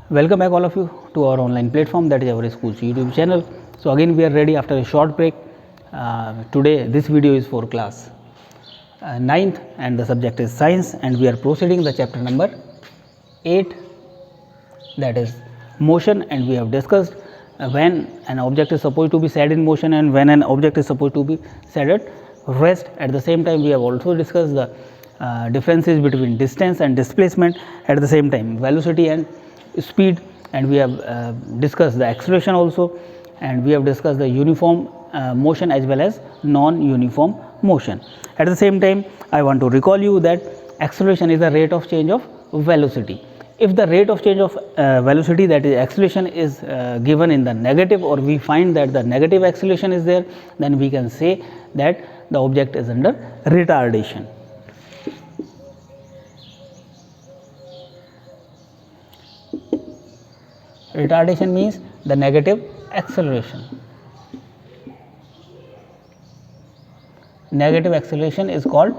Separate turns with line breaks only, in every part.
Welcome back all of you to our online platform, that is our school's YouTube channel. So again we are ready after a short break. Today this video is for class 9th and the subject is science, and we are proceeding the chapter number 8, that is motion. And we have discussed when an object is supposed to be set in motion and when an object is supposed to be set at rest. At the same time we have also discussed the differences between distance and displacement, at the same time velocity and speed, and we have discussed the acceleration also, and we have discussed the uniform motion as well as non-uniform motion. At the same time I want to recall you that acceleration is the rate of change of velocity. If the rate of change of velocity, that is acceleration, is given in the negative, or we find that the negative acceleration is there, then we can say that the object is under retardation. Retardation means the negative acceleration. Negative acceleration is called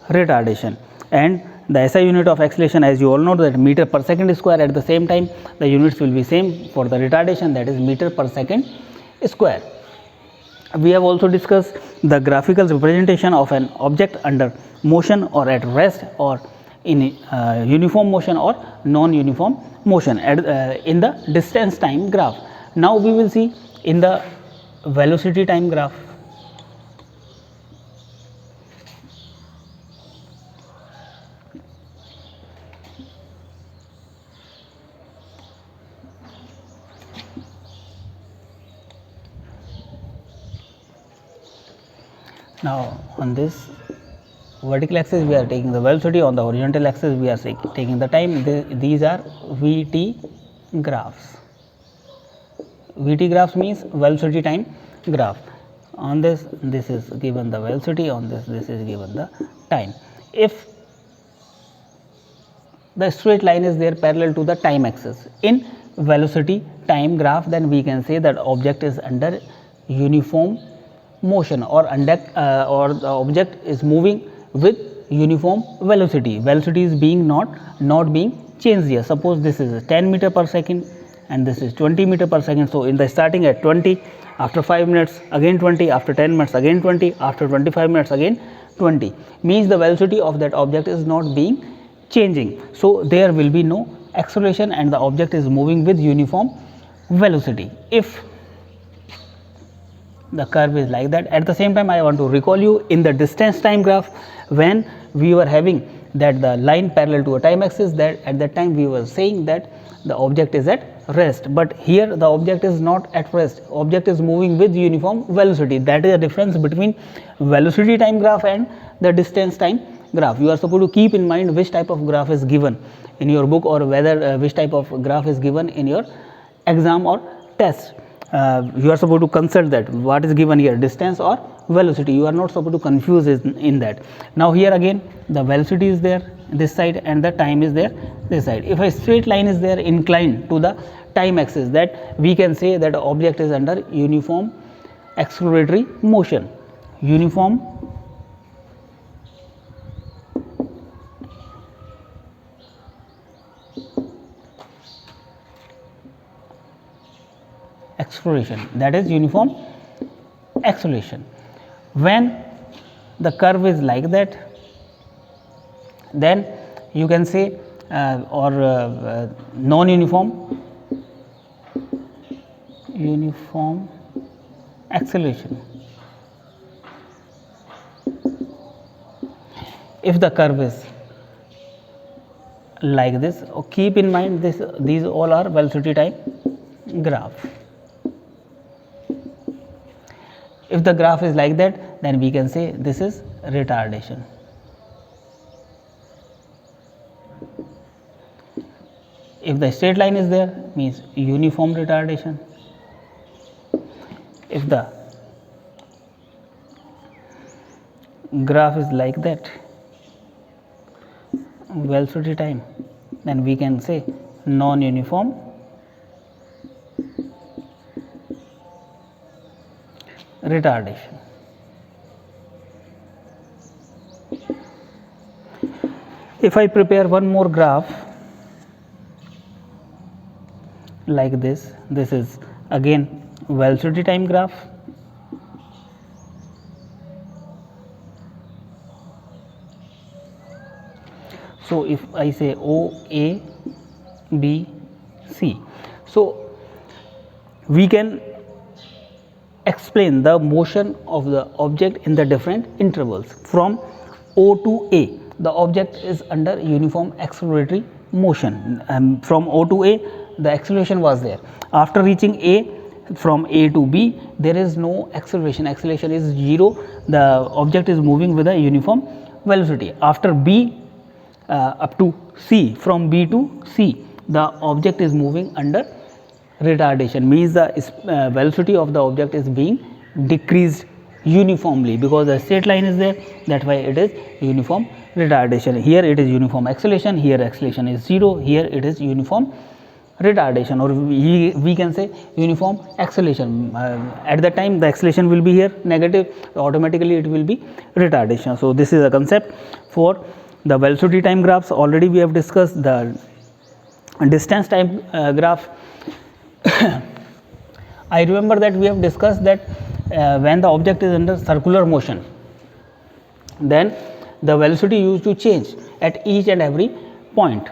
retardation, and the SI unit of acceleration, as you all know, that meter per second square. At the same time the units will be same for the retardation, that is meter per second square. We have also discussed the graphical representation of an object under motion or at rest, or in uniform motion or non-uniform motion in the distance time graph. Now we will see in the velocity time graph. Now on this vertical axis we are taking the velocity, on the horizontal axis we are taking the time. These are VT graphs. VT graphs means velocity time graph. On this is given the velocity, on this is given the time. If the straight line is there parallel to the time axis in velocity time graph, then we can say that object is under uniform motion, or the object is moving with uniform velocity. Velocity is being not being changed here. Suppose this is 10 meter per second and this is 20 meter per second. So in the starting at 20, after 5 minutes again 20, after 10 minutes again 20, after 25 minutes again 20, means the velocity of that object is not being changing. So there will be no acceleration and the object is moving with uniform velocity if the curve is like that. At the same time I want to recall you, in the distance time graph, when we were having that the line parallel to a time axis, that at that time we were saying that the object is at rest, but here the object is not at rest, object is moving with uniform velocity. That is the difference between velocity time graph and the distance time graph. You are supposed to keep in mind which type of graph is given in your book, or whether which type of graph is given in your exam or test. You are supposed to consult that what is given here, distance or velocity. You are not supposed to confuse in that. Now here again the velocity is there this side and the time is there this side. If a straight line is there inclined to the time axis, that we can say that object is under uniform acceleratory motion. Uniform acceleration, that is uniform acceleration. When the curve is like that, then you can say non-uniform uniform acceleration. If the curve is like this, keep in mind these all are velocity time graph. If the graph is like that, then we can say this is retardation. If the straight line is there, means uniform retardation. If the graph is like that, velocity time, then we can say non-uniform retardation. If I prepare one more graph, like this. This is again velocity time graph. So if I say O, A, B, C, so we can explain the motion of the object in the different intervals. From O to A, the object is under uniform acceleratory motion. From O to A, the acceleration was there. After reaching A, from A to B, there is no acceleration. Acceleration is 0. The object is moving with a uniform velocity. After B up to C, from B to C, the object is moving under retardation, means the velocity of the object is being decreased uniformly, because the straight line is there, that why it is uniform retardation. Here it is uniform acceleration, here acceleration is 0, here it is uniform retardation, or we can say uniform acceleration. At the time the acceleration will be here negative, automatically it will be retardation. So this is a concept for the velocity time graphs. Already we have discussed the distance time graph. I remember that we have discussed that when the object is under circular motion, then the velocity used to change at each and every point,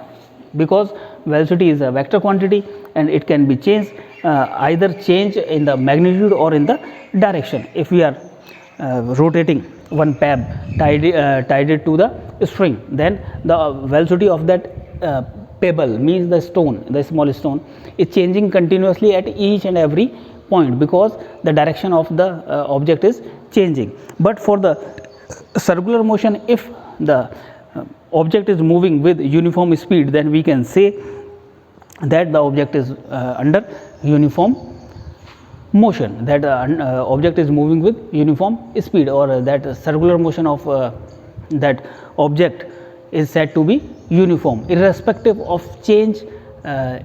because velocity is a vector quantity and it can be changed, either change in the magnitude or in the direction. If we are rotating one peb tied it to the string, then the velocity of that pebble, means the stone, the small stone, is changing continuously at each and every point, because the direction of the object is changing. But for the circular motion, if the object is moving with uniform speed, then we can say that the object is under uniform motion, that object is moving with uniform speed, or that circular motion of that object is said to be uniform, irrespective of change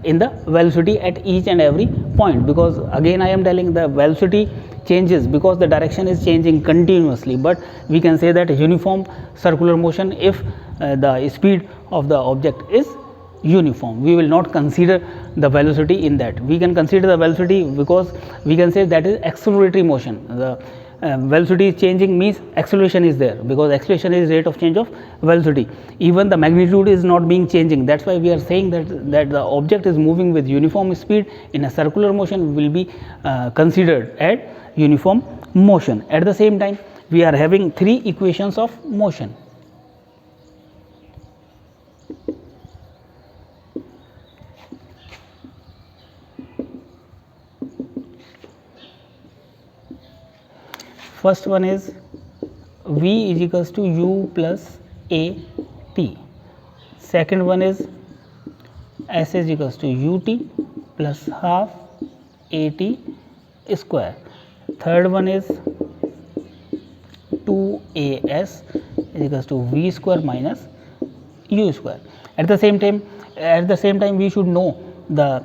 in the velocity at each and every point, because again I am telling the velocity changes because the direction is changing continuously. But we can say that uniform circular motion if the speed of the object is uniform. We will not consider the velocity in that. We can consider the velocity because we can say that is acceleratory motion. The velocity is changing means acceleration is there, because acceleration is rate of change of velocity. Even the magnitude is not being changing. That's why we are saying that the object is moving with uniform speed in a circular motion will be considered at uniform motion. At the same time, we are having three equations of motion. First one is V is equals to U plus A T. Second one is S is equals to UT plus half AT square. Third one is 2AS is equals to V square minus U square. At the same time we should know the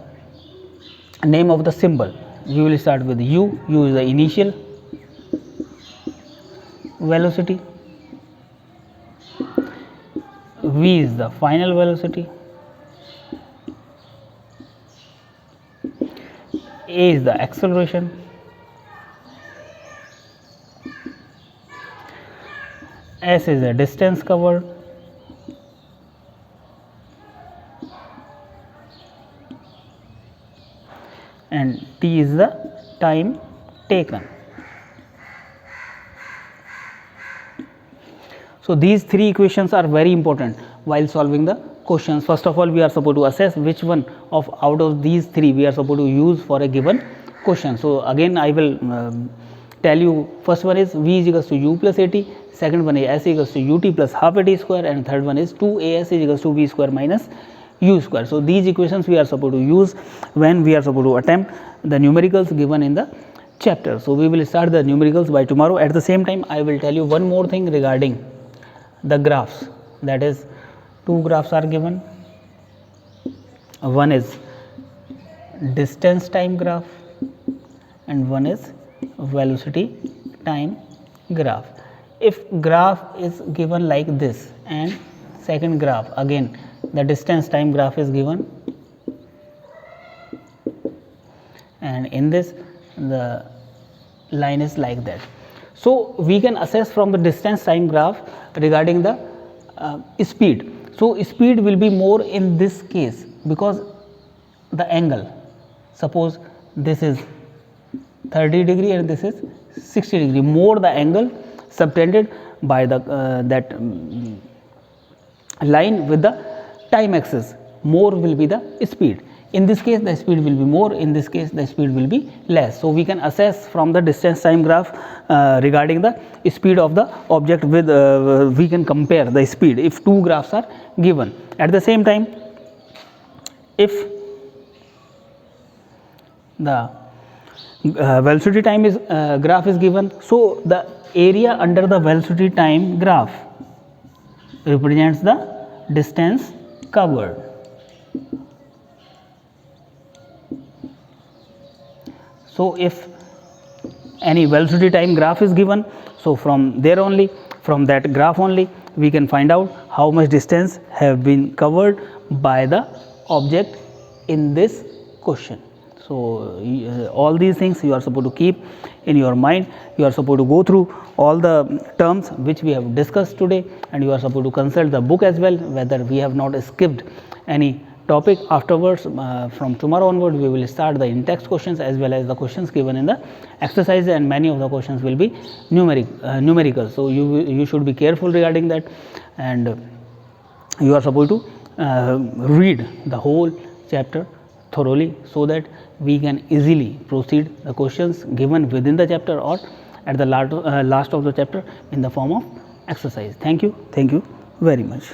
name of the symbol. We will start with U. U is the initial velocity, V is the final velocity, A is the acceleration, S is the distance covered, and T is the time taken. So these three equations are very important while solving the questions. First of all, we are supposed to assess which one of out of these three we are supposed to use for a given question. So again I will tell you, first one is V is equals to U plus AT, second one is S is equals to UT plus half AT square, and third one is 2AS is equals to V square minus U square. So these equations we are supposed to use when we are supposed to attempt the numericals given in the chapter. So we will start the numericals by tomorrow. At the same time, I will tell you one more thing regarding the graphs, that is two graphs are given. One is distance time graph and one is velocity time graph. If graph is given like this and second graph, again the distance time graph is given and in this the line is like that. So, we can assess from the distance time graph regarding the speed. So, speed will be more in this case because the angle, suppose this is 30 degree and this is 60 degree, more the angle subtended by the line with the time axis, more will be the speed. In this case the speed will be more, in this case the speed will be less. So, we can assess from the distance time graph regarding the speed of the object with we can compare the speed if two graphs are given. At the same time, if the velocity time is graph is given, so the area under the velocity time graph represents the distance covered. So, if any velocity time graph is given, so from there only, from that graph only we can find out how much distance have been covered by the object in this question. So, all these things you are supposed to keep in your mind, you are supposed to go through all the terms which we have discussed today, and you are supposed to consult the book as well, whether we have not skipped any topic. Afterwards, from tomorrow onward we will start the in-text questions as well as the questions given in the exercise, and many of the questions will be numerical. So, you should be careful regarding that, and you are supposed to read the whole chapter thoroughly, so that we can easily proceed the questions given within the chapter or at the last of the chapter in the form of exercise. Thank you very much.